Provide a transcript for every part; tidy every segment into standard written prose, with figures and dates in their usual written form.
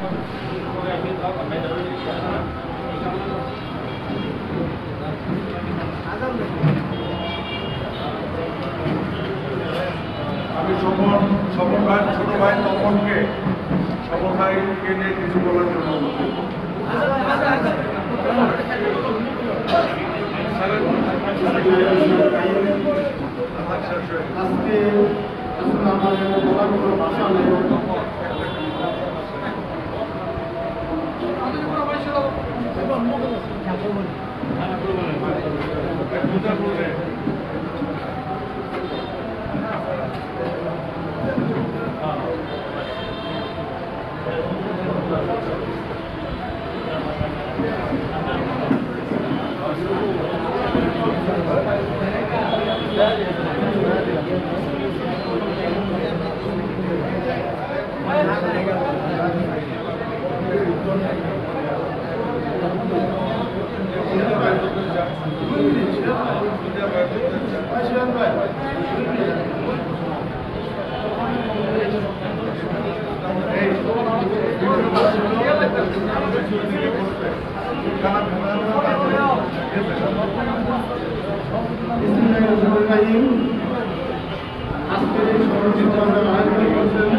আমি স্বপন ভাই ছোট ভাই তপনকে স্বপন ভাইকে নিয়ে কিছু বলার জন্য আজকে আমাদের বলার কোনো ভাষা নেই। আজকের এই সহযোগিতার আয়োজন করছেন,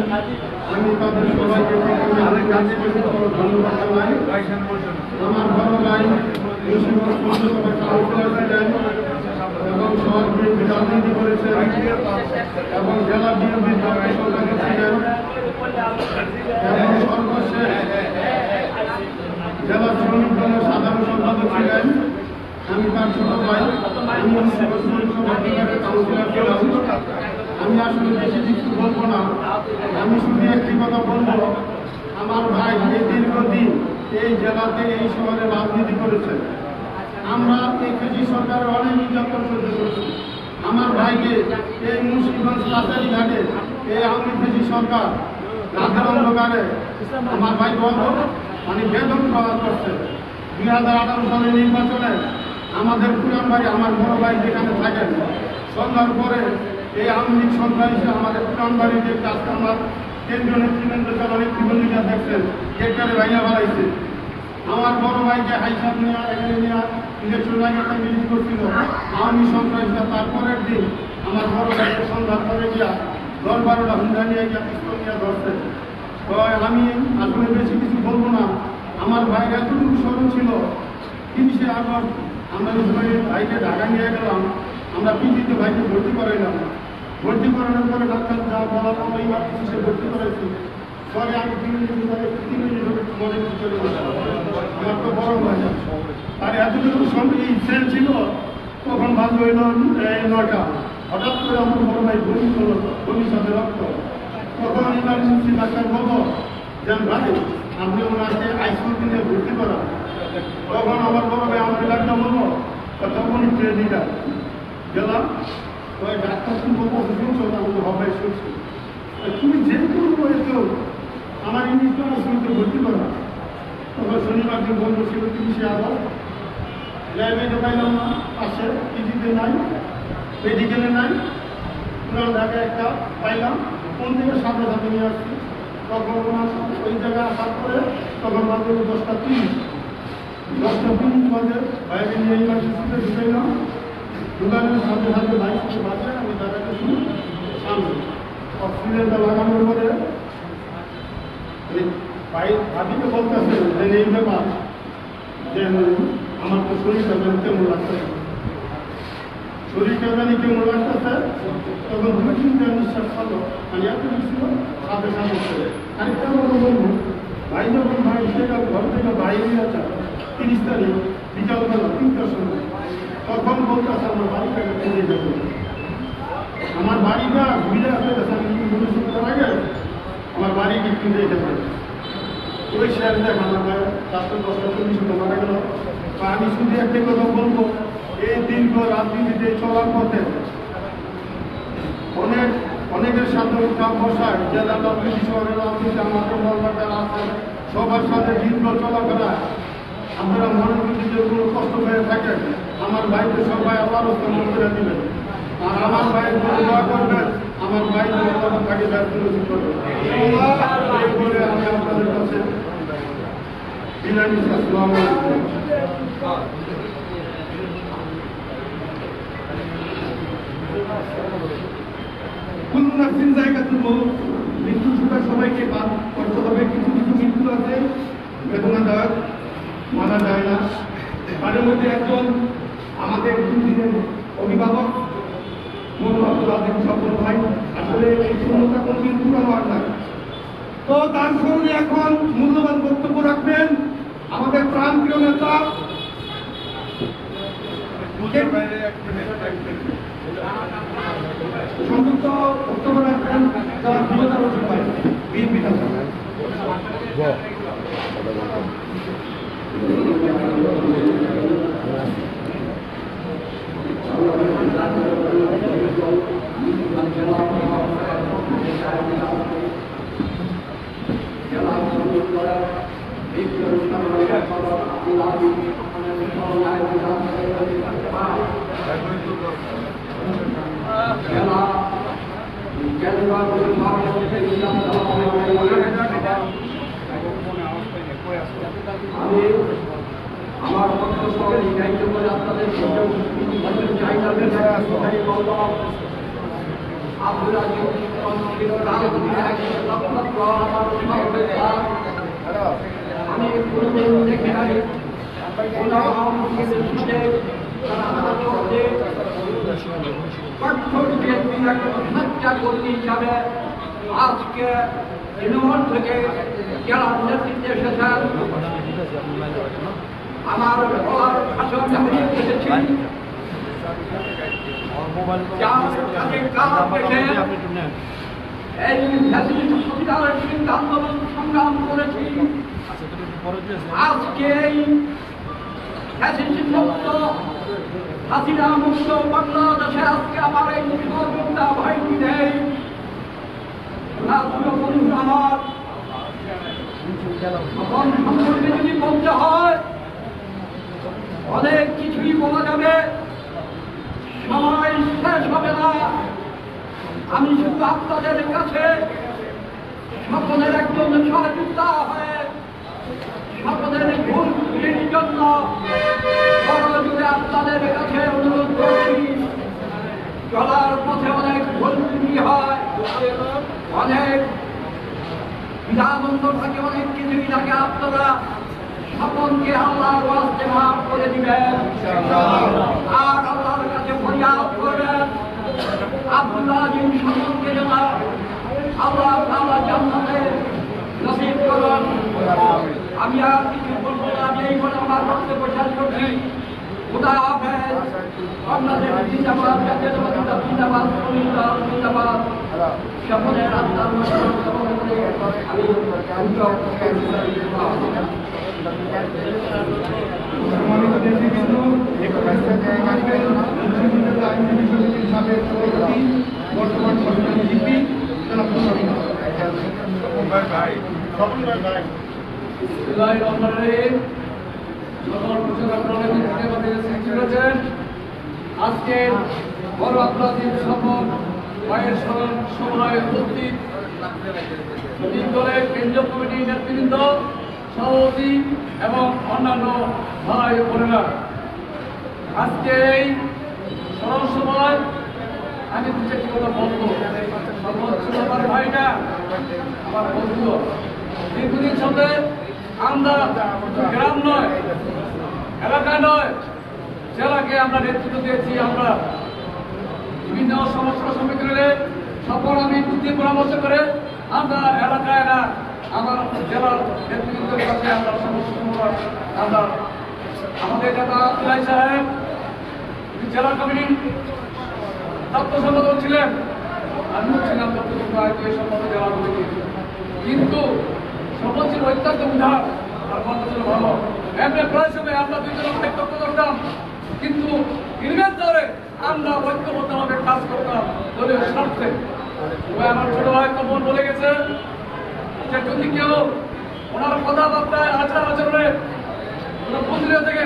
আমি তাদের সবাইকে ধন্যবাদ জানাই। আমার বড় ভাই এবং শহরকে রাজনীতি করেছেন এবং জেলা বিএনপির সভাপতি ছিলেন এবং সর্বশেষ জেলা শ্রমিক দলের সাধারণ সম্পাদক ছিলেন। আমি তার ছোট ভাই, আমি আসলে বেশি কিছু বলবো না। আমি শুধু একটি কথা বলবো, আমার ভাই এই দীর্ঘদিন এই জেলাতে এই শহরে রাজনীতি করেছে। আমরা এই কেজি সরকারের অনেক নির্যাতন সহ্য করেছি। আমার ভাইকে এই মুন্সিগঞ্জ কাছারি ঘাটে এই আওয়ামী কেজি সরকার রাতের অন্ধকারে আমার ভাই বন্ধ বেতন প্রদান করছে। 2018 সালের নির্বাচনে আমাদের পুরান ভাই, আমার বড় ভাই যেখানে থাকেন, সন্ধ্যার পরে এই আওয়ামী লীগ সরকার হিসেবে আমাদের পুরান বাড়ির যে কাজকামার কেন্দ্রীয় নেতৃবৃন্দ যারা নেতৃবৃন্দীরা দেখছেন গেটটারে ভাইয়া বাড়াইছে। আমার বড় ভাইকে হাইসাব নেওয়া এখানে নেওয়া ইলেকশন আগে একটা মিটিং করছিল আওয়ামী সন্ত্রাসীরা। তারপরের দিন আমার বড় ভাইকে সন্ধ্যার পরে গিয়া 10-12টা হুন্ডা নিয়ে গিয়া পিস্তল নিয়ে ধরছে। তো আমি আসলে বেশি কিছু বলবো না। আমার ভাই এতটুকু স্মরণ ছিল, 30শে আগস্ট আমরা ভাইকে ঢাকা নিয়ে গেলাম, আমরা পিজিতে ভাইকে ভর্তি করাইলাম। ভর্তি করানোর পরে ডাক্তার যা বলার মতো ইমার্জেন্সি ভর্তি করেছি। পরে আমি 3 মিনিট মনে চলে গেলাম। আমার তো বড় ভাই আর এতটুকু সঙ্গে সেল ছিল। তখন ভাগ হইল 9টা। হঠাৎ করে আমার বড় ভাই বমি হলো, বমির সাথে রক্ত। তখন ইমার্জেন্সি ডাক্তার বলবো যে ভাই আপনি ওনাকে আইসিইউতে নিয়ে ভর্তি করা। তখন আমার বড় ভাই আমার ডাক্তার বলবো, তখনই ট্রেনিটা গেলাম। ওই ডাক্তার তুমি বলবো শুনছো, আমি হবে শুনছি। তুমি যে কোনো বয়সেও আমার ইংলিশ আইসিইউতে ভর্তি করা। তখন শনিবার দিন বন্ধ ছিল 30শে আগস্ট। লাইব্রেরিতে পাইলাম না, পাশে পিজিতে নাই, মেডিকেলে নাই। পুরান ঢাকায় একটা পাইলাম, কোন থেকে সাথে সাথে নিয়ে আসছি। তখন ওই জায়গায় আসার পরে তখন বাজে 10টা 30 বাজে বাইরে নিয়ে ইমার্জেন্সিতে ঢুকাইলাম। ঢুকানোর সাথে সাথে বাইক বাজে আমি দাঁড়াতে শুনি সামনে অক্সিজেনটা লাগানোর পরে ভাবিকে বলতেছে যে এই ব্যাপার যে আমার তো শরীরটা কেমন লাগছে, শরীরটা জানি কেমন লাগতেছে। তখন 2-3টা নিঃশ্বাস খালো, মানে এত ছিল সাথে সাথে আরেকটা কথা বলবো, ভাই যখন ভাই ঘর থেকে বাইরে আছে 30 তারিখ বিকালবেলা 3টার সময়, তখন বলতেছে আমার বাড়িটাকে ফিরে যাবো। আমার বাড়িটা ঘুরে আসতে আগে আমার বাড়িকে ফিরে যেতে। ওই শেয়ার দেখ আমার ভাই 10:40 মারা গেল। আমি শুধু একটি কথা বলবো, এই দীর্ঘ রাজনীতিতে চলার পথে অনেকের সাথে উঠা বসায় জেলা রাজনীতি শহরের রাজনীতি আমাদের মহল্লাটা আছে, সবার সাথে দীর্ঘ চলাফেরা আপনারা মনে যদি যে কোনো কষ্ট হয়ে থাকেন, আমার ভাইকে সবাই আবার সম্মান করে দিবেন। আর আমার ভাইয়ের দোয়া করবেন, আমার ভাই থাকে ব্যস্ত করবেন। এই বলে আমি আপনাদের কাছে বিদায় নিচ্ছি। আসসালামু আলাইকুম। কুল্লু নাফসিন যায়কাতুল মউত, মৃত্যু সুখা সবাইকে পার করতে হবে। কিছু কিছু মৃত্যু আছে বেদনাদায়ক, মানা যায় না। তাদের মধ্যে একজন আমাদের দুদিনের অভিভাবক মোহাম্মদ আব্দুল আজিজ সফল ভাই, আসলে এই শূন্যতা কোনদিন পূরণ হওয়ার না। তো তার স্মরণে এখন মূল্যবান বক্তব্য রাখবেন আমাদের প্রাণপ্রিয় নেতা সংযুক্ত বক্তব্য রাখবেন যারা বিজেতা রসুল ভাই, বিএনপি নেতা। আমি আমার পক্ষ থেকে দায়িত্ব করে আপনাদের আমি কোনোদিন দেখে নাই কর্মী হিসাবে আজকে তৃণমূল থেকে যারা নেতৃত্বে এসেছেন আমার বলার আসন আমি এসেছি এই সংবিধানের বিরুদ্ধে আন্দোলন সংগ্রাম করেছি। আজকে এই মুক্ত হাসিনা মুক্ত বাংলাদেশে আজকে আমার এই সহযোগিতা বাহিনী নেই। আমার সম্পর্কে যদি বলতে হয় অনেক কিছুই বলা যাবে, সময় শেষ হবে না। আমি শুধু আপনাদের কাছে সকলের একজন সহযোগিতা হয়ে সকলের ভুল ত্রুটির জন্য সহযোগে আপনাদের কাছে অনুরোধ করছি। চলার পথে অনেক ভুল ত্রুটি হয়, অনেক বিধানন্দ থাকে, অনেক কিছুই থাকে। আপনারা সকলকে আল্লাহর ওয়াস্তে মাফ করে দিবেন আর আল্লাহর কাছে ফরিয়াদ করবেন আব্দুল আজিম সকলকে যেন আল্লাহ তাআলা জান্নাতে নসিব করুন। আমি আর কিছু বলবো না, আমি এই বলে আমার বক্তব্য শেষ করছি। খুদা হাফেজ। বাংলাদেশ জিন্দাবাদ, জাতীয়তাবাদী দল জিন্দাবাদ, শ্রমিক দল জিন্দাবাদ। সকলের আত্মার আমি সম্মানিত নেতৃবৃন্দ, আইনজীবী সমিতির সাবেক সভাপতি, বর্তমান সরকারি জিপি জনাব আজকে বড় আপনাদের সকল ভাইয়ের সময় উপস্থিত দলের কেন্দ্রীয় কমিটির নেতৃবৃন্দ, সভাপতি এবং অন্যান্য ভাই বোনেরা, আজকে এই স্মরণ সভায় আমি দুটি কথা বলবো। সর্বোচ্চ আমার ভাইটা আমার বন্ধু, দীর্ঘদিন সাথে আমরা গ্রাম নয়, এলাকা নয়, জেলাকে আমরা নেতৃত্ব দিয়েছি। আমরা বিভিন্ন সমস্যার সম্মুখীন হলে সকল আমি বুদ্ধি পরামর্শ করে আমরা এলাকায় না আমার জেলার নেতৃত্বের কাছে আমরা সমস্যা আমরা আমাদের নেতা আব্দুল সাহেব জেলা কমিটির তত্ত্ব সম্পাদক ছিলেন, আমিও ছিলাম তত্ত্ব সম্পাদক জেলা কমিটি। কিন্তু সকল ছিল অত্যন্ত উদার আর গল্প ছিল ভালো। এমনি প্রায় সময় আমরা দুইজন অনেক তত্ত্ব করতাম, কিন্তু ইনভেস্ট ধরে আমরা ঐক্যবদ্ধভাবে কাজ করতাম দলীয় স্বার্থে। আমার ছোট ভাই কমল বলে গেছে যে যদি কেউ ওনার কথাবার্তায় আচার আচরণে বদলে থেকে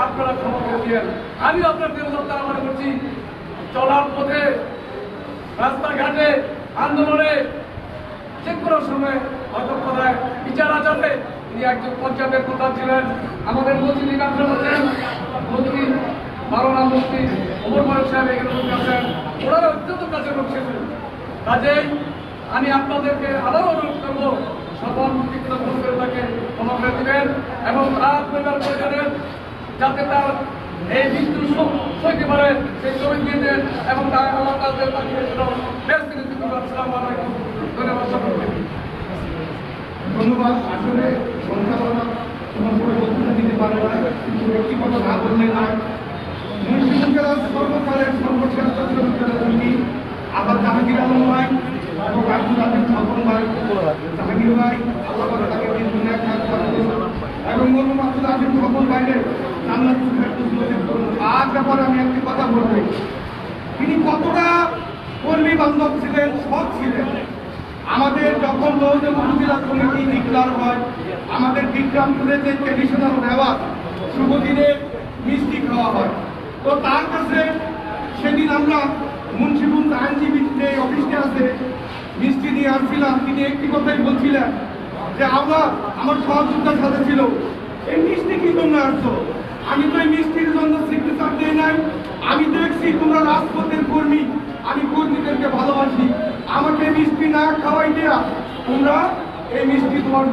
আপনারা ক্ষমা করে দিয়েন। আমি আপনার দেবতা মনে করছি চলার পথে রাস্তাঘাটে আন্দোলনে যে কোনো সময় হয়তো কোথায় বিচার আচরণে তিনি একজন পঞ্চায়েতের প্রধান ছিলেন। আমাদের মন্ত্রী নিকাঞ্চন আছেন, মন্ত্রী মাওলানা মুফতি ওমর ফারুক সাহেব এখানে লোক আছেন, ওনারা অত্যন্ত কাজের লোক ছিলেন। কাজেই আমি আপনাদেরকে আবারও অনুরোধ করবো সফল টিকিটা ফোন করে তাকে ক্ষমা করে দেবেন এবং তার পরিবার পরিজনের যাতে তার এই মৃত্যু সইতে পারে সেই জমি দিয়ে দেন এবং তার আমার কাছে ধন্যবাদ সকলকে। ধন্যবাদ। আসলে সঞ্চালনা তোমার পুরো বক্তব্য দিতে পারে না, কিন্তু ব্যক্তিগত না বললে না। মুন্সিগঞ্জ জেলার সর্বকালের সর্বশ্রেষ্ঠ বিশ্ববিদ্যালয়টি আবার জাহাঙ্গীর আলম ভাই এবং আব্দুল আজিজ স্বপন ভাই, জাহাঙ্গীর ভাই আল্লাহ পাক তাকে দুনিয়া কাজ করতে এবং মরহুম আব্দুল আজিজ স্বপন ভাইয়ের জান্নাতুল ফেরদৌস নসিব করুন। আর ব্যাপারে আমি একটি কথা বলবো, তিনি কতটা কর্মী বান্ধব ছিলেন, সৎ ছিলেন। আমাদের যখন মৌজা উপজেলা কমিটি ডিক্লার হয়, আমাদের বিক্রমপুরে যে ট্রেডিশনাল রেওয়াজ শুভ দিনে মিষ্টি খাওয়া হয়, তো তার কাছে সেদিন আমরা মুন্সিগঞ্জ আইনজীবী যে অফিসে আছে মিষ্টি নিয়ে আসছিলাম। তিনি একটি কথাই বলছিলেন যে আমার সহযোগিতার সাথে ছিল, এই মিষ্টি কি তোমরা আসছো? আমি তো এই মিষ্টির জন্য সিগনেচার দিই নাই, আমি দেখছি তোমরা রাজপথের কর্মী, আমি কর্মীদেরকে ভালোবাসি, আমাকে মিষ্টি না খাওয়াই দেয়া তোমরা এই মিষ্টি তোমার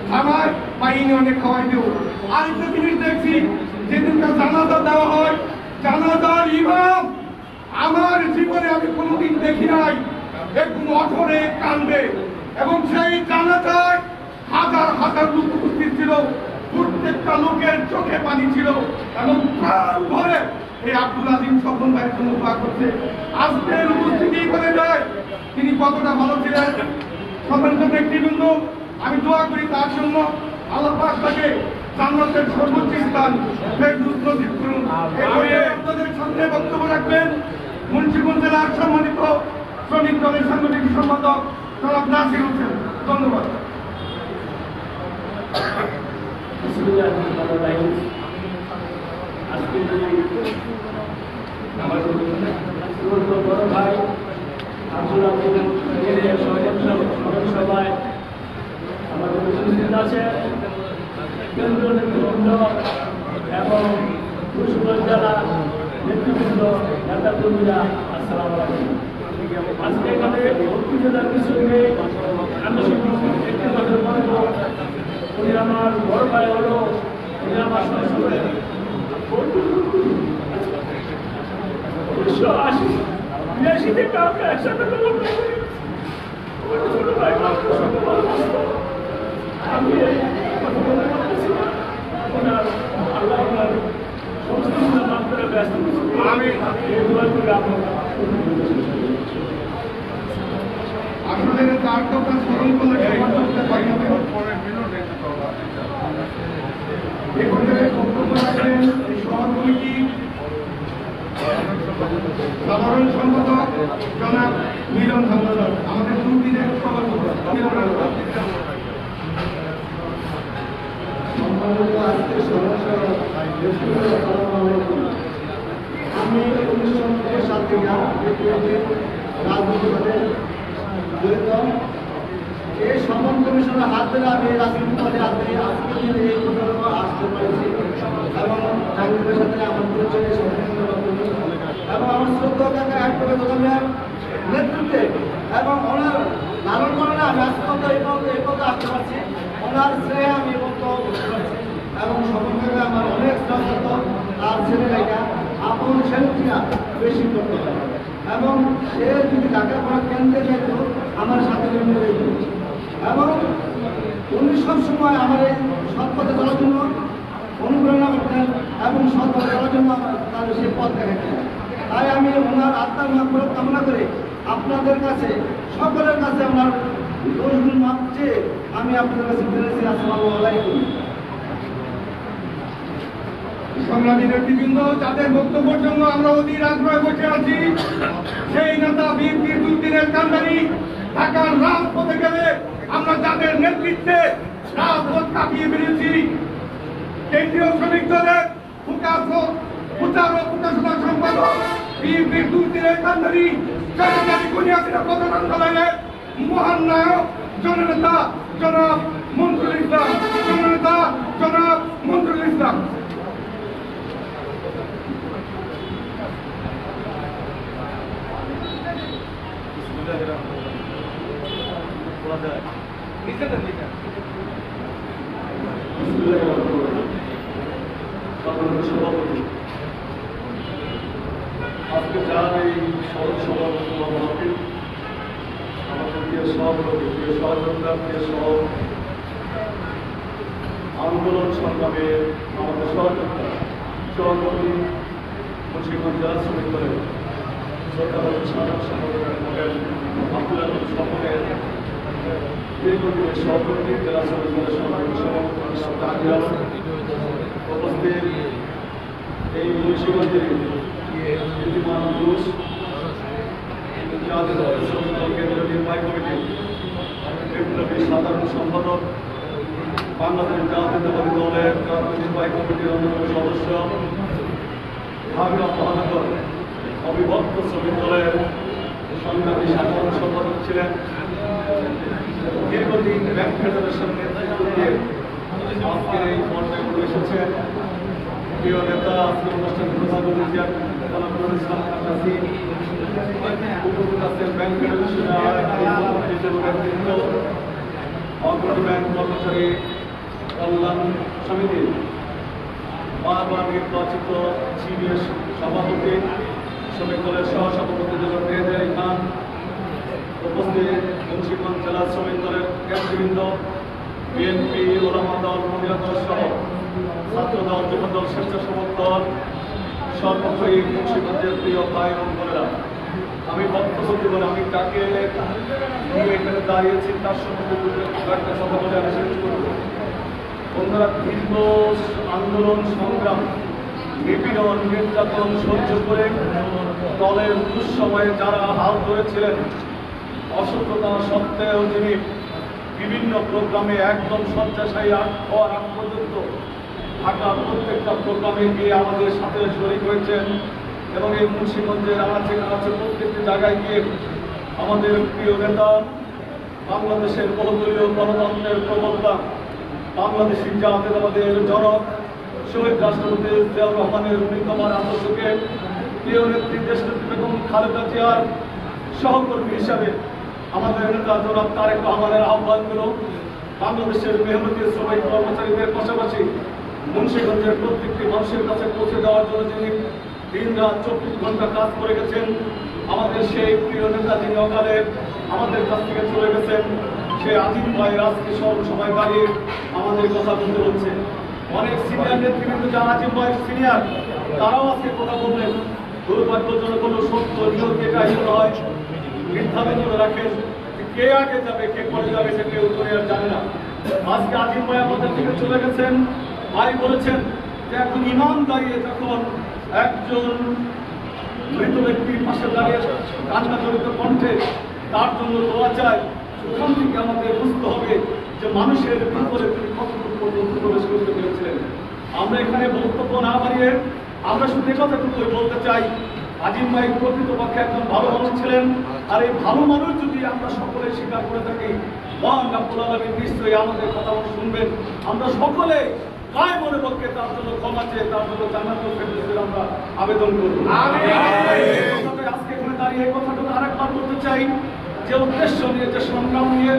থানায় বা ইউনিয়নে খাওয়াই দেও। আরেকটা জিনিস দেখছি, যেদিনকার জানাজা দেওয়া হয়, জানাজার ইমাম আমার জীবনে আমি কোনোদিন দেখি নাই একটু অঠরে কান্দে, এবং সেই জানাজায় হাজার হাজার লোক উপস্থিত ছিল, প্রত্যেকটা লোকের চোখে পানি ছিল এবং প্রাণ ভরে এই আব্দুল আজিজ স্বপন ভাইয়ের জন্য দোয়া করছে। আজকের উপস্থিতি বলে যায় তিনি কতটা ভালো ছিলেন। সম্মানিত ব্যক্তিবৃন্দ, আমি দোয়া করি তার জন্য আল্লাহ পাক তাকে জান্নাতের সর্বোচ্চ স্থান ফেরদৌস নসিব করুন। এরপরে আপনাদের সামনে বক্তব্য রাখবেন মুন্সিগঞ্জ জেলার সম্মানিত শ্রমিক দলের সাংগঠনিক সম্পাদক জনাব নাসির হোসেন। ধন্যবাদ। আজকে আমার বড় ভাই আব্দুল আজিজ সভায় আমাদের উপস্থিত আছে কেন্দ্রীয় নেতৃবৃন্দ এবং মুন্সিগঞ্জ জেলা নেতৃবৃন্দ, নেতা কর্মীরা, আসসালামু আলাইকুম। আজকে এখানে উপজেলার কিছু নেই, আমি শুধু একটি কথা বলবো, উনি আমার বড় ভাই হলো, উনি আমার সঙ্গে 1980 থেকে আমরা একসাথে ছোট ভাই আমি ওনার আল্লাহ ওনার সমস্ত মাত্রা ব্যস্ত আমি এই দোয়া করে আসলে তার কথা স্মরণ করলে বক্তব্য রাখবেন এই সভা কমিটি সাধারণ সম্পাদক জনাব মিলন হামলাদার, আমাদের দুর্দিনের সভাপতি মিলন হামলাদার। আমি 1990 সাল থেকে রাজনীতি করে জড়িত। এই সমন কমিশনের হাত ধরে আমি রাজনীতি করে আজকে এই প্রকল্প আসতে পেরেছি এবং জাহাঙ্গীরের সাথে আমার পরিচয় এবং আমার শ্রদ্ধা কাকা একবারে দোকানের নেতৃত্বে এবং ওনার লালন পালনে আমি আজকে এই পথে আসতে পারছি। ওনার শ্রেয় আমি বলতে পারছি এবং সকলকে আমার অনেক শ্রদ্ধ, তার ছেলেমেয়েরা আপন ছেলেরা বেশি করতে পারে এবং সে যদি ঢাকা পড়া কেন্দ্রে যেত আমার সাথে এবং উনি সবসময় আমার এই সৎপথে চলার জন্য অনুপ্রেরণা করতেন এবং সৎপথে চলার জন্য তার সেই পথ দেখাতেন। তাই আমি ওনার আত্মার মাগফিরাত কামনা করে আপনাদের কাছে সকলের কাছে ওনার দোষগুলো মাপ চেয়ে আমি আপনাদের কাছে ফিরেছি। আসসালামু আলাইকুম। সংগ্রামী নেতৃবৃন্দ, যাদের বক্তব্যের জন্য আমরা অধীর আগ্রহে বসে আছি, সেই নেতা বিএনপির দুর্দিনের কান্ডারি ঢাকার রাজপথে গেলে আমরা যাদের নেতৃত্বে রাজপথ কাঁপিয়ে বেরিয়েছি, কেন্দ্রীয় শ্রমিক দলের প্রচার ও প্রকাশনা সম্পাদক বিএনপির দুর্দিনের কান্ডারি সরকারি বুনিয়াদীরা প্রধান আন্দোলনের মহান নায়ক জননেতা জনাব মনসুর ইসলাম, সাধারণ সভাপতি আজকে যার এই সরল সভাপতি আমাদের প্রিয় সভাপতি, প্রিয় সহযোগিতা, প্রিয় সহ আন্দোলন সংগ্রামে আমাদের সহযোগিতা সভাপতি মুন্সিগঞ্জ জেলা শ্রমিক দলের সরকারের সাধারণ সম্পাদক আব্দুল আলম সকলের দীর্ঘদিনের সভাপতি জেলা শ্রমিক দলের সভাপতি উপস্থিত এই মুন্সিগঞ্জের বিদ্যমান পুরুষ জাতীয় শ্রমিক দল কেন্দ্রীয় নির্বাহী কমিটি বিপ্লবী সাধারণ সম্পাদক, বাংলাদেশ জাতীয়তাবাদী দলের জাতীয় নির্বাহী কমিটির অন্যান্য সদস্য, ঢাকা মহানগর অবিভক্ত শ্রমিক দলের সংগ্রামী সাধারণ সম্পাদক ছিলেন, দীর্ঘদিন ব্যাংক ফেডারেশন নেতৃত্ব দিয়ে আজকের এই পর্যায়ে উঠে এসেছেন প্রিয় নেতা, আজকের অনুষ্ঠানে প্রধান অতিথি ইসলাম খাতাসি, উপস্থিত আছেন ব্যাংক ফেডারেশনের নেতৃত্ব, অগ্রণী ব্যাংক কর্মচারী কল্যাণ সমিতি, বারবার নির্বাচিত সিনিয়র সভাপতি, শ্রমিক দলের সহসভাপতি জনাব মেহেদি খান, উপস্থিত মুন্সিগঞ্জ জেলা শ্রমিক দলের নেতৃবৃন্দ, বিএনপি, ওলামা দল, মহিলা দল সহ ছাত্র দল, যুব দল, স্বেচ্ছাসেবক দল, সর্বোপরি মুন্সিগঞ্জের প্রিয় ভাই এবং বোনেরা, আমি বক্তব্য দেবেন আমি কাকে নিয়ে এখানে দাঁড়িয়েছি তার সম্বন্ধে কয়েকটা কথা বলে আমি শেষ করব। ওনারা দীর্ঘ আন্দোলন সংগ্রাম, নিপীড়ন, নির্যাতন সহ্য করে দলের দুঃসময়ে যারা হাল ধরেছিলেন, অসততা সত্ত্বেও যিনি বিভিন্ন প্রোগ্রামে একদম শয্যাশায়ী হওয়ার আগ পর্যন্ত ঢাকার প্রত্যেকটা প্রোগ্রামে গিয়ে আমাদের সাথে শরীক হয়েছেন এবং এই মুন্সিগঞ্জের আনাচে কানাচে প্রত্যেকটি জায়গায় গিয়ে আমাদের প্রিয় নেতা, বাংলাদেশের বহুদলীয় গণতন্ত্রের প্রবক্তা, বাংলাদেশি জাতীয়তাবাদের জনক শহীদ রাষ্ট্রপতি জিয়াউর রহমানের নির্মমান আদর্শকে প্রিয় নেত্রী দেশনেত্রী বেগম খালেদা জিয়ার সহকর্মী হিসাবে আমাদের নেতা জনাব তারেক রহমানের আহ্বানগুলো বাংলাদেশের মেহনতি শ্রমিক কর্মচারীদের পাশাপাশি মুন্সিগঞ্জের প্রত্যেকটি মানুষের কাছে পৌঁছে দেওয়ার জন্য যিনি দিন রাত 24 ঘন্টা কাজ করে গেছেন, আমাদের সেই প্রিয় নেতা যিনি অকালে আমাদের কাছ থেকে চলে গেছেন, সেই আজিম ভাইয়ের আজকে সবাই দাঁড়িয়ে আমাদের কথা বলতে হচ্ছে। অনেক সিনিয়র নেতৃবৃন্দ যারা আজিম ভাই সিনিয়র, তারাও আজকে কথা বললেন। দুর্ভাগ্যজনক কোনো সত্য নিয়ম এটাই হয়, মিথ্যা বেদনা রাখেন, কে আগে যাবে কে পরে যাবে সে কেউ করে আর জানে না। আজকে আজিম ভাই আমাদের থেকে চলে গেছেন, ভাই বলেছেন যে এখন ইমাম দাঁড়িয়ে যখন একজন মৃত ব্যক্তির পাশে দাঁড়িয়ে কান্না জড়িত কণ্ঠে তার জন্য দোয়া চায়, ওখান থেকে আমাদের বুঝতে হবে যে মানুষের ভিতরে তিনি কতটুকু পর্যন্ত প্রবেশ করতে পেরেছিলেন। আমরা এখানে বক্তব্য না বাড়িয়ে আমরা শুধু একথাটুকুই বলতে চাই, আজিম ভাই প্রকৃতপক্ষে একজন ভালো মানুষ ছিলেন, আর এই ভালো মানুষ যদি আমরা সকলে স্বীকার করে থাকি, মহান রাব্বুল আলামিন নিশ্চয়ই আমাদের কথা শুনবেন। আমরা সকলে কায় মনে পক্ষে তার জন্য ক্ষমা চেয়ে তার জন্য জান্নাতুল ফেরদৌসের আমরা আবেদন করব। আজকে এখানে দাঁড়িয়ে এই কথাটা আরেকবার বলতে চাই, যে উদ্দেশ্য নিয়ে, যে সংগ্রাম নিয়ে,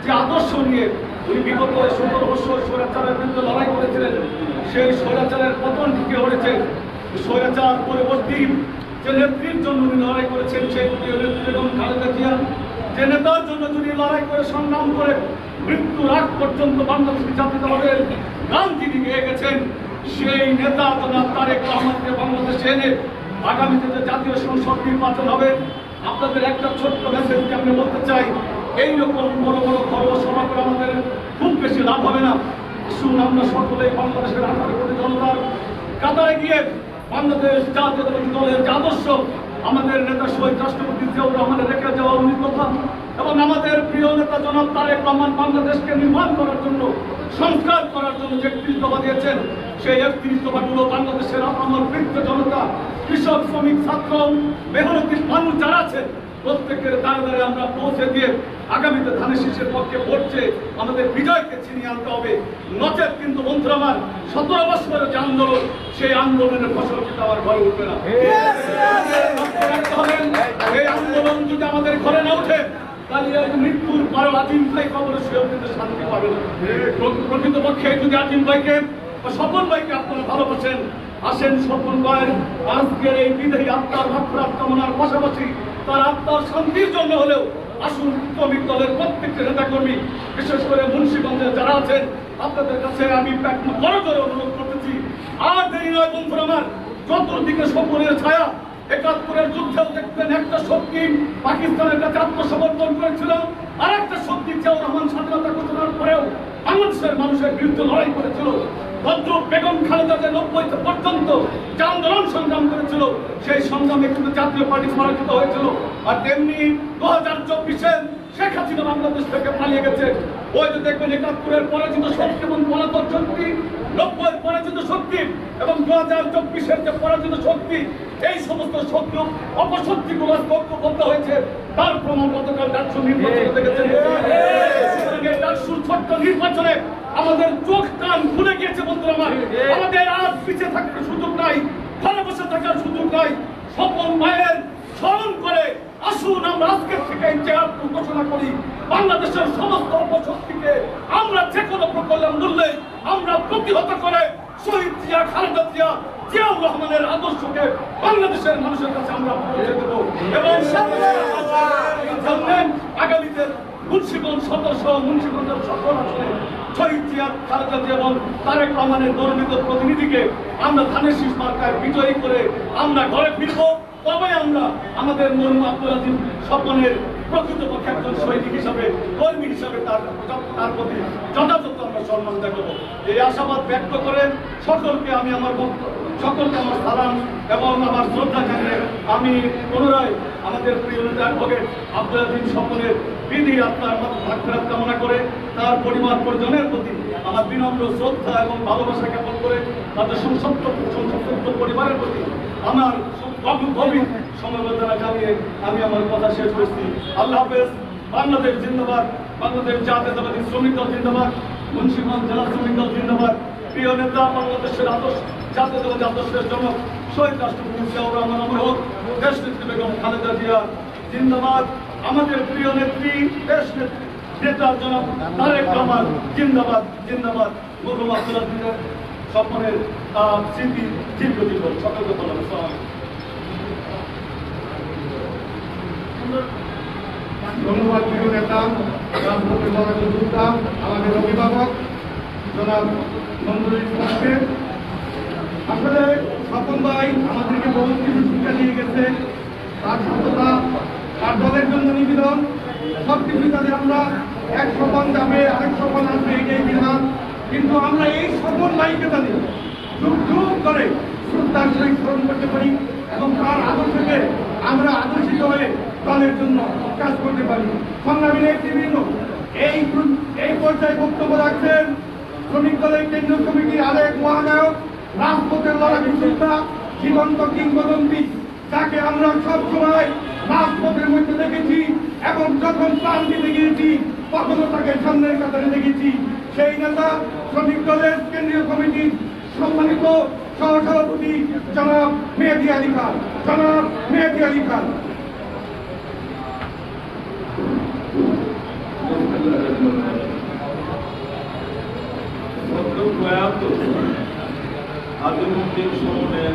যে আদর্শ নিয়ে উনি বিগত 17 বছর স্বৈরাচারের বিরুদ্ধে লড়াই করেছিলেন, সেই স্বৈরাচারের পতন ঢুকে পড়েছে। স্বৈরাচার পরবর্তী যে নেত্রীর জন্য উনি লড়াই করেছেন, সেই প্রিয় নেত্রী বেগম খালেদা জিয়া, যে নেতার জন্য যিনি লড়াই করে সংগ্রাম করে মৃত্যুর আগ পর্যন্ত বাংলাদেশের জাতীয়তাবাদের গান তিনি গেয়ে গেছেন, সেই নেতা জনাব তারেক রহমানকে বাংলাদেশে এনে আগামীতে যে জাতীয় সংসদ নির্বাচন হবে, আপনাদের একটা ছোট্ট মেসেজকে আমি বলতে চাই, এইরকম বড় বড় খরচ সভা করে আমাদের খুব বেশি লাভ হবে না। শুনুন, আমরা সকলেই বাংলাদেশের 18 কোটি জনতার কাতারে গিয়ে বাংলাদেশ জাতীয়তাবাদী দলের যে আদর্শ, আমাদের নেতা শহীদ রাষ্ট্রপতি জিয়াউর রহমানের রেখে যাওয়া কথা এবং আমাদের প্রিয় নেতা জনাব তারেক রহমান বাংলাদেশকে নির্মাণ করার জন্য, সংস্কার করার জন্য যে 31 দফা দিয়েছেন, সেই 31 দফাগুলো বাংলাদেশের আমার বৃদ্ধ জনতা, কৃষক, শ্রমিক, ছাত্র, মেহনতি মানুষ যারা আছেন প্রত্যেকের দ্বারে দ্বারে আমরা পৌঁছে দিয়ে আগামীতে ধানের শীষের পক্ষে ভোট চেয়ে আমাদের বিজয়কে ছিনিয়ে আনতে হবে। নচেত কিন্তু বন্ধুরা আমার, 17 বছরের যে আন্দোলন, সেই আন্দোলনের ফসল কিন্তু আমার ঘরে উঠবে না। এই আন্দোলন যদি আমাদের ঘরে না উঠে, তাহলে মৃত্যুর পরে আজিম ভাই কবরে সেও কিন্তু শান্তি পাবে না। প্রকৃতপক্ষে যদি আজিম ভাইকে বা স্বপন ভাইকে আপনারা ভালোবাসেন, আসেন স্বপন ভাইয়ের আজকের এই বিদেহী আত্মার মাত্রার কামনার পাশাপাশি তার আত্মার শান্তির জন্য হলেও আসুন শ্রমিক দলের প্রত্যেকটা নেতাকর্মী, বিশেষ করে মুন্সিগঞ্জে যারা আছেন, আপনাদের কাছে আমি বড় করে অনুরোধ করতেছি, আর দেরি নয় বন্ধুরা আমার, চতুর্দিকে স্বপনের ছায়া। ৭১-এর যুদ্ধেও দেখবেন একটা শক্তি পাকিস্তানের কাছে আত্মসমর্পণ করেছিল, আর একটা শক্তি জিয়াউর রহমান স্বাধীনতা ঘোষণার পরেও বাংলাদেশের মানুষের বিরুদ্ধে লড়াই করেছিল। ভদ্র বেগম খালেদা যে ৯০ পর্যন্ত যে আন্দোলন সংগ্রাম করেছিল, সেই সংগ্রামে কিন্তু জাতীয় পার্টি পরাজিত হয়েছিল। আর তেমনি ২০২৪-এ শেখ হাসিনা বাংলাদেশ থেকে পালিয়ে গেছে। ওই যে দেখবেন ৭১-এর পরাজিত শক্তি এবং পলাতক শক্তি, ৯০-এর পরাজিত শক্তি এবং ২০২৪-এর যে পরাজিত শক্তি, এই সমস্ত শক্তি অপশক্তিগুলো ঐক্যবদ্ধ হয়েছে, তার প্রমাণ গতকাল ডাকসু নির্বাচনে দেখেছেন। ডাকসুর ছোট্ট নির্বাচনে আমাদের চোখ কান খুলে গিয়েছে বন্ধুরা আমার। আমাদের আর পিছিয়ে থাকার সুযোগ নাই, ঘরে বসে থাকার সুযোগ নাই। স্বপন ভাইয়ের স্মরণ করে আসুন আমরা আজকের থেকে ইতিহাস ঘোষণা করি, বাংলাদেশের সমস্ত অপশক্তিকে আমরা যে কোনো প্রকল্পের মূল্যে আমরা প্রতিহত করে শহীদ জিয়া, খালেদা জিয়া, জিয়াউর রহমানের আদর্শকে বাংলাদেশের মানুষের কাছে আমরা পৌঁছে দেব। এবং আগামীতে মুন্সিগঞ্জ সদস্য, মুন্সিগঞ্জের সকল আসনে শহীদ জিয়া, খালেদা জিয়া এবং তারেক রহমানের মনোনীত প্রতিনিধিকে আমরা ধানের শীষ মার্কায় বিজয়ী করে আমরা ঘরে ফিরব। তবে আমরা আমাদের মরহুম আব্দুল আজিম স্বপনের প্রকৃতপক্ষে একজন সৈনিক হিসাবে, কর্মী হিসাবে তার প্রতি যথাযথ আমরা সম্মান দেখাবো। এই আশাবাদ ব্যক্ত করে সকলকে আমি সকলকে আমার সালাম এবং আমার শ্রদ্ধা জানিয়ে আমি পুনরায় আমাদের প্রিয় নেতা অ্যাডভোকেট আব্দুল আজিম স্বপনের বিধি আত্মার মাগফিরাত কামনা করে তার পরিবার পরিজনের প্রতি আমার বিনম্র শ্রদ্ধা এবং ভালোবাসা জ্ঞাপন করে তাদের সংসপ্ত পরিবারের প্রতি আমার গভীর সমবেদনা জানিয়ে আমি আমার কথা শেষ করছি। আল্লাহ হাফেজ। বাংলাদেশ জিন্দাবাদ, বাংলাদেশ জাতীয়তাবাদী শ্রমিক দল জিন্দাবাদ, মুন্সিগঞ্জ জেলা শ্রমিক দল জিন্দাবাদ। প্রিয় নেতা, বাংলাদেশের জাতীয়তাবাদী আদর্শের জনক শহীদ রাষ্ট্রপতি জিয়াউর রহমান অমর হোক, দেশনেত্রী বেগম খালেদা জিয়া জিন্দাবাদ। আমাদের প্রিয় নেত্রী দেশ নেতা জনক তারেক রহমান জিন্দাবাদ জিন্দাবাদ। মরহুম আব্দুল আজিমের স্বপনের স্মৃতি দীর্ঘজীবন হোক। সকলকে ধন্যবাদ। ধন্যবাদ প্রিয় নেতা, রাজনৈতিক দলের যোদ্ধা, আমাদের অভিভাবক জনাব মঞ্জুরুল ইসলামকে। আসলে স্বপন ভাই আমাদেরকে বহু কিছু শিক্ষা দিয়ে গেছে, তার সততা, তার দলের জন্য নিবেদন, সবকিছু তাদের আমরা এক স্বপন যাবে, আরেক স্বপন আসবে, এটাই বিধান। কিন্তু আমরা এই স্বপন ভাইকে জানি যুগ যুগ করে শ্রদ্ধার সহিত স্মরণ করতে পারি এবং তার আদর্শকে আমরা আদর্শিত হয়ে দলের জন্য কাজ করতে পারি। সংগ্রামী নেতৃবৃন্দ, এই পর্যায়ে বক্তব্য রাখছেন শ্রমিক দলের কেন্দ্রীয় কমিটির আরেক মহানায়ক, রাজপথের লড়াই যোদ্ধা, জীবন্ত কিংবদন্তি, যাকে আমরা সব সময় রাজপথের মধ্যে দেখেছি এবং যখন প্রাণ দিতে গিয়েছি তখনও তাকে সামনের কাতারে দেখেছি। সেই নেতা শ্রমিক দলের কেন্দ্রীয় কমিটির সম্মানিত সহসভাপতি জনাব মেহেদী আলী খান। জনাব মেহেদী আলী খান। আধুনিক সময়ের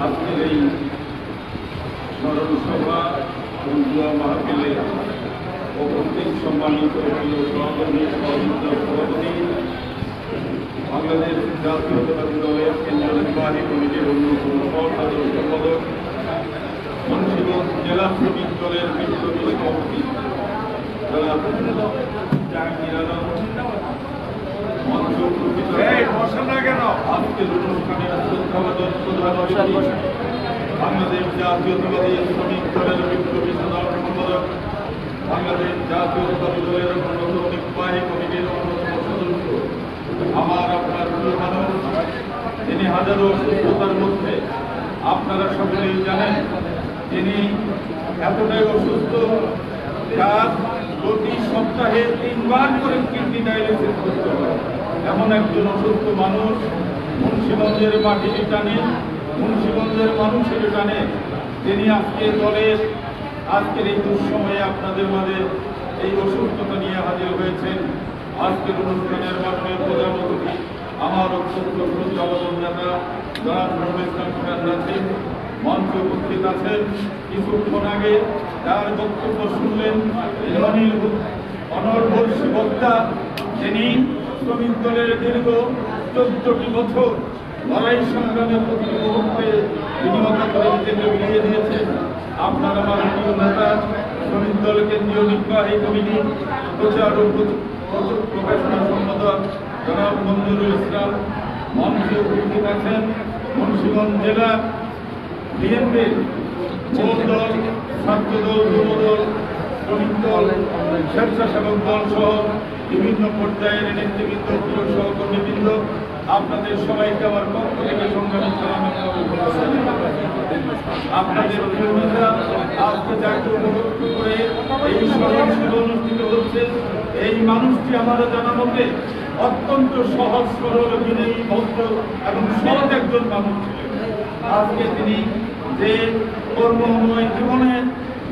আজকের এই স্মরণ সভা মাহফিলে উপস্থিত সম্মানিত সহকর্মী সভাপতি, বাংলাদেশ জাতীয়তাবাদী দলের কেন্দ্রীয় নির্বাহী কমিটির অন্যতম সাধারণ সম্পাদক, মুন্সিগঞ্জ জেলা শ্রমিক দলের বিপ্লবী সভাপতি জাহাঙ্গীর আলম, আজকের অনুষ্ঠানের শ্রদ্ধাভাজন প্রধান অতিথি, বাংলাদেশ জাতীয়তাবাদী শ্রমিক দলের বিপ্লবী সাধারণ সম্পাদক, বাংলাদেশ জাতীয়তাবাদী দলের অন্যতম নির্বাহী কমিটির অন্যতম সদস্য, আমার আপনার প্রিয় মানুষ, তিনি হাজারো অসুস্থতার মধ্যে, আপনারা সকলেই জানেন তিনি এতটাই অসুস্থ, যার প্রতি সপ্তাহে 3 বার করে কিডনি ডায়ালিসিস করতে হয়। এমন একজন অসুস্থ মানুষ মুন্সিগঞ্জের মাটির টানে, মুন্সিগঞ্জের মানুষের টানে তিনি আজকে দলের আজকের এই দুঃসময়ে আপনাদের মাঝে এই অসুস্থতা নিয়ে হাজির হয়েছেন। আজকের অনুষ্ঠানের মাধ্যমে প্রধান অতিথি আমার অত্যন্ত শ্রদ্ধাভাজন নেতা জনাব নুরুল ইসলাম খান নাসিম মঞ্চে উপস্থিত আছেন। কিছুক্ষণ আগে তার বক্তব্য শুনলেন অনর্বর্ষী বক্তা, যিনি শ্রমিক দলের দীর্ঘ 14টি বছর লড়াই সংগ্রামে প্রতি মুহূর্তে বিনিয়োগ করে নিজেকে বিলিয়ে দিয়েছেন। আপনার আমার প্রিয় নেতা, শ্রমিক দল কেন্দ্রীয় নির্বাহী কমিটি প্রচার ও প্রকাশনা সম্পাদক জনাব মঞ্জুরুল ইসলাম মঞ্চে উপস্থিত আছেন। মুন্সিগঞ্জ জেলা বিএনপির মূল দল, ছাত্র দল, যুব দল, শ্রমিক দল, স্বেচ্ছাসেবক দল সহ বিভিন্ন পর্যায়ের নেতৃবৃন্দ, প্রিয় সহকর্মীবৃন্দ, আপনাদের সবাইকে আমার পক্ষ থেকে সংগ্রামী সালাম। আপনাদের প্রিয়তা আজকে যাকে উপলক্ষ করে এই সমাবেশ অনুষ্ঠিত হচ্ছে, এই মানুষটি আমার জানা মতে অত্যন্ত সহজ সরল, বিনয়ী, ভদ্র এবং সৎ একজন মানুষ ছিলেন। আজকে তিনি যে কর্মময় জীবনে,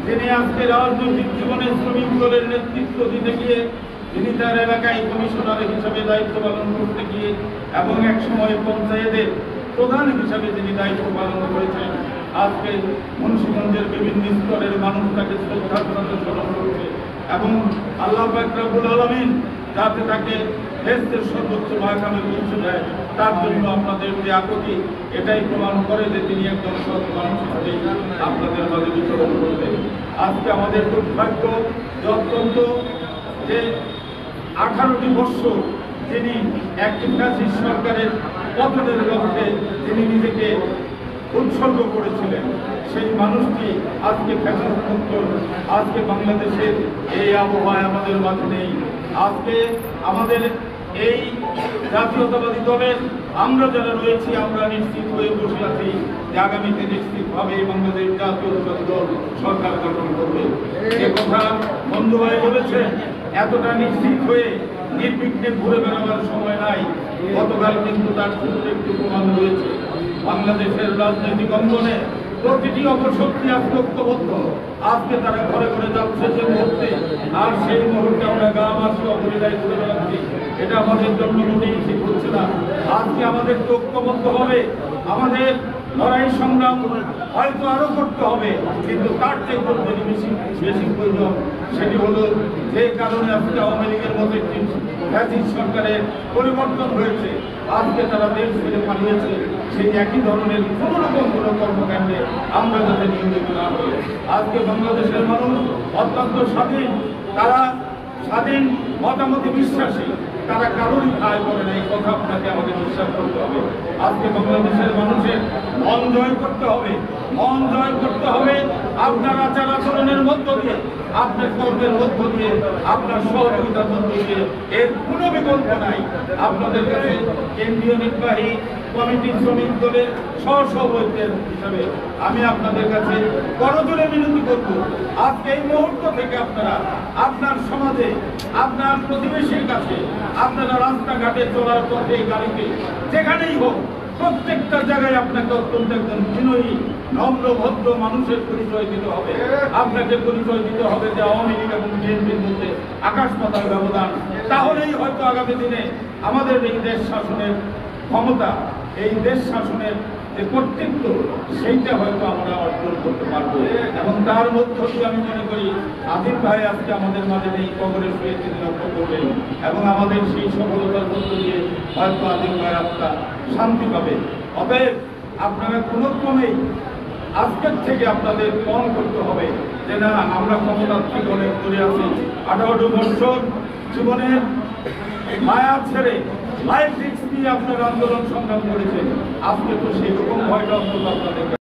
তিনি আজকে রাজনৈতিক জীবনে শ্রমিক দলের নেতৃত্ব দিতে গিয়ে তিনি তার এলাকায় কমিশনার হিসাবে দায়িত্ব পালন করতে গিয়ে এবং এক সময় পঞ্চায়েতের প্রধান হিসাবে তিনি দায়িত্ব পালন করেছেন। আজকে মুন্সিগঞ্জের বিভিন্ন স্তরের মানুষ তাকে শ্রদ্ধার সাথে স্মরণ করছে এবং আল্লাহ পাক রব্বুল আলামিন যাতে তাকে দেশের সর্বোচ্চ মাকামে পৌঁছে দেয়, তার জন্য আপনাদের যে আকুতি এটাই প্রমাণ করে যে তিনি একজন সৎ মানুষ হিসেবে আপনাদের মাঝে বিচরণ করবেন। আজকে আমাদের দুর্ভাগ্য যে অত্যন্ত যে 18টি বছর যিনি একটি ফ্যাসিস্ট সরকারের পতনের লক্ষ্যে তিনি নিজেকে উৎসর্গ করেছিলেন, সেই মানুষটি আজকে ফ্যাসিস্ট মুক্ত, আজকে বাংলাদেশের এই আবহাওয়া আমাদের মাঝে নেই। আজকে আমাদের এই জাতীয়তাবাদী দলের আমরা যারা রয়েছি, আমরা নিশ্চিত হয়ে বসে আছি যে আগামীতে নিশ্চিতভাবে বাংলাদেশ জাতীয়তাবাদী দল সরকার গঠন করবে। এ কথা বন্ধু ভাই বলেছেন, এতটা নিশ্চিত হয়ে নির্বিঘ্নে ঘুরে বেড়াবার সময় নাই। গতকাল কিন্তু তার ছোট্ট একটু প্রমাণ রয়েছে। বাংলাদেশের রাজনৈতিক অঙ্গনে প্রতিটি অপশক্তি আজকে ঐক্যবদ্ধ। আজকে তারা ঘরে ঘরে যাচ্ছে যে মুহূর্তে, আর সেই মুহূর্তে আমরা গ্রামবাসী অপরিদায় ঘুরে বেড়াচ্ছি, এটা আমাদের জন্য মোটেই ঠিক হচ্ছে না। আজকে আমাদের ঐক্যবদ্ধ হবে, আমাদের লড়াই সংগ্রাম হয়তো আরো করতে হবে, কিন্তু তার চেয়ে করতে বেশি প্রয়োজন সেটি হলো যে কারণে আজকে আওয়ামী লীগের মতো একটি ফ্যাসিস্ট সরকারের পরিবর্তন হয়েছে, আজকে তারা দেশ ছেড়ে পালিয়েছে, সেই একই ধরনের কোন রকম কোনো কর্মকাণ্ডে আমরা যাতে নিয়োজিত না হই। আজকে বাংলাদেশের মানুষ অত্যন্ত স্বাধীন, তারা স্বাধীন মতামতে বিশ্বাসী, তারা কারোরই আয় করে না। এই কথা আপনাকে আমাদের বিশ্বাস করতে হবে। আজকে বাংলাদেশের মানুষের মন জয় করতে হবে, মন জয় করতে হবে আপনার আচার আচরণের মধ্য দিয়ে, আপনার কর্মের মধ্য দিয়ে, আপনার সহযোগিতার মধ্য দিয়ে। এর কোনো বিকল্প নাই। আপনাদের কাছে কেন্দ্রীয় নির্বাহী কমিটি শ্রমিক দলের সহসভাপতির হিসাবে আমি আপনাদের কাছে করজোড়ে বিনতি করব, আজকে এই মুহূর্ত থেকে আপনারা আপনার সমাজে, আপনার প্রতিবেশীর কাছে, আপনারা রাস্তাঘাটে চলার পথে, গাড়িতে, যেখানেই হোক, প্রত্যেকটা জায়গায় আপনাকে অত্যন্ত একজন বিনয়ী, নম্র, ভদ্র মানুষের পরিচয় দিতে হবে। আপনাকে পরিচয় দিতে হবে যে আওয়ামী লীগ এবং বিএনপির মধ্যে আকাশ পাতাল ব্যবধান। তাহলেই হয়তো আগামী দিনে আমাদের এই দেশ শাসনের ক্ষমতা, এই দেশ শাসনের যে কর্তৃত্ব, সেইটা হয়তো আমরা অর্জন করতে পারবো। এবং তার মধ্য দিয়ে আমি মনে করি আজিম ভাই আজকে আমাদের মাঝে এই কবরে শুয়ে তিনি লক্ষ্য করবেন এবং আমাদের সেই সফলতার মধ্য দিয়ে হয়তো আজিম ভাই আত্মা শান্তি পাবে। অতএব আপনারা কোনো ক্রমেই আজকের থেকে আপনাদের মন করতে হবে যে না, আমরা ক্ষমতাত্মক অনেক দূরে আছি। 18 বছর জীবনের মায়া ছেড়ে লাইফ রিস্ক নিয়ে আপনারা আন্দোলন সংগ্রাম করেছেন। আজকে তো সেই রকম ভয়টা অন্তত আপনাদের